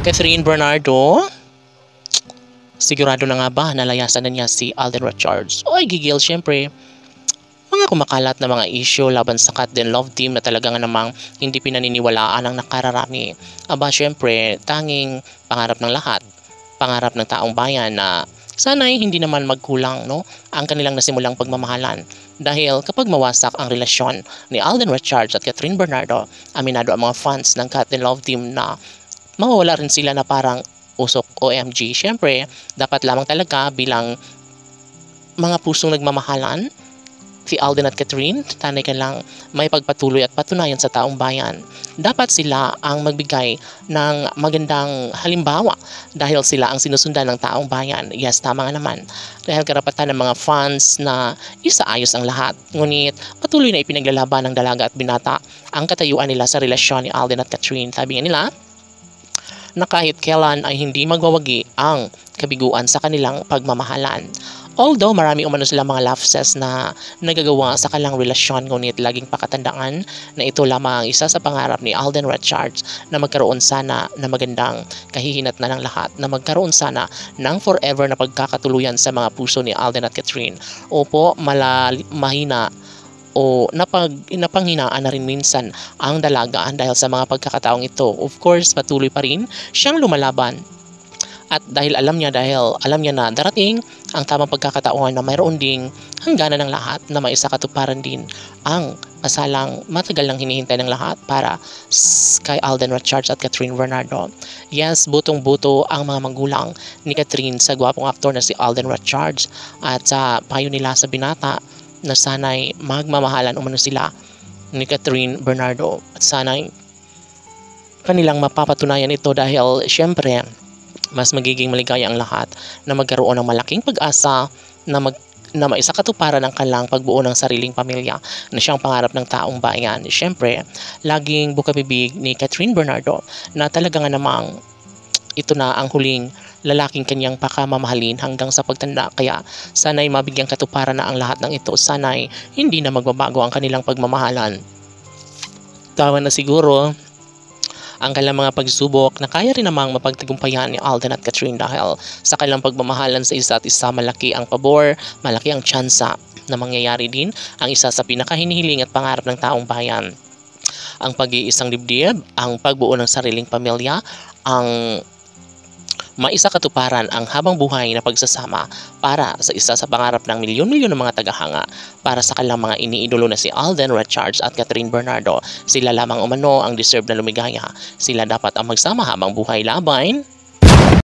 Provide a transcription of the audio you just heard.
Catherine Bernardo, sigurado na nga ba nalayasan na niya si Alden Richards? Oy, gigil, syempre. Mga kumakalat na mga issue laban sa Kat Den Love Team na talaga nga namang hindi pinaniniwalaan ang nakararami. Aba, syempre, tanging pangarap ng lahat, pangarap ng taong bayan na sana'y hindi naman magkulang, no, ang kanilang nasimulang pagmamahalan. Dahil kapag mawasak ang relasyon ni Alden Richards at Catherine Bernardo, aminado ang mga fans ng Kat Den Love Team na mawawala rin sila na parang usok OMG. Syempre, dapat lamang talaga bilang mga pusong nagmamahalan, si Alden at Catherine, tanay ka lang may pagpatuloy at patunayan sa taong bayan. Dapat sila ang magbigay ng magandang halimbawa dahil sila ang sinusundan ng taong bayan. Yes, tama nga naman. Dahil karapatan ng mga fans na isaayos ang lahat. Ngunit patuloy na ipinaglalaban ng dalaga at binata ang katayuan nila sa relasyon ni Alden at Catherine. Sabi nga nila na kahit kailan ay hindi magwawagi ang kabiguan sa kanilang pagmamahalan. Although marami umano sila mga lapses na nagagawa sa kanilang relasyon, ngunit laging pakatandaan na ito lamang isa sa pangarap ni Alden Richards na magkaroon sana na magandang kahihinat na ng lahat, na magkaroon sana ng forever na pagkakatuluyan sa mga puso ni Alden at Catherine. Opo, mahina o napanghinaan na rin minsan ang dalagaan dahil sa mga pagkakataong ito. Of course, patuloy pa rin siyang lumalaban. At dahil alam niya na darating ang tamang pagkakataon na mayroon ding hangganan ng lahat na maisakatuparan din ang masalang matagal nang hinihintay ng lahat para kay Alden Richards at Catherine Bernardo. Yes, butong-buto ang mga magulang ni Catherine sa gwapong aktor na si Alden Richards at sa payo nila sa binata na sana'y magmamahalan umano sila ni Catherine Bernardo at sana'y kanilang mapapatunayan ito dahil syempre mas magiging maligaya ang lahat na magkaroon ng malaking pag-asa na maisakatuparan ang kanilang pagbuo ng sariling pamilya na siyang pangarap ng taong bayan. Siyempre, laging bukabibig ni Catherine Bernardo na talaga nga namang ito na ang huling lalaking kanyang pakamamahalin hanggang sa pagtanda. Kaya sana'y mabigyang katuparan na ang lahat ng ito. Sana'y hindi na magbabago ang kanilang pagmamahalan. Tawa na siguro ang kanilang mga pagsubok na kaya rin namang mapagtagumpayan ni Alden at Catherine dahil sa kanilang pagmamahalan sa isa't isa, malaki ang pabor, malaki ang tsansa na mangyayari din ang isa sa pinakahinihiling at pangarap ng taong bayan. Ang pag-iisang dibdib, ang pagbuo ng sariling pamilya, ang maisakatuparan ang habang buhay na pagsasama para sa isa sa pangarap ng milyon-milyon ng mga tagahanga para sa kanilang mga iniidolo na si Alden Richards at Catherine Bernardo. Sila lamang umano ang deserve na lumigaya. Sila dapat ang magsama habang buhay laban.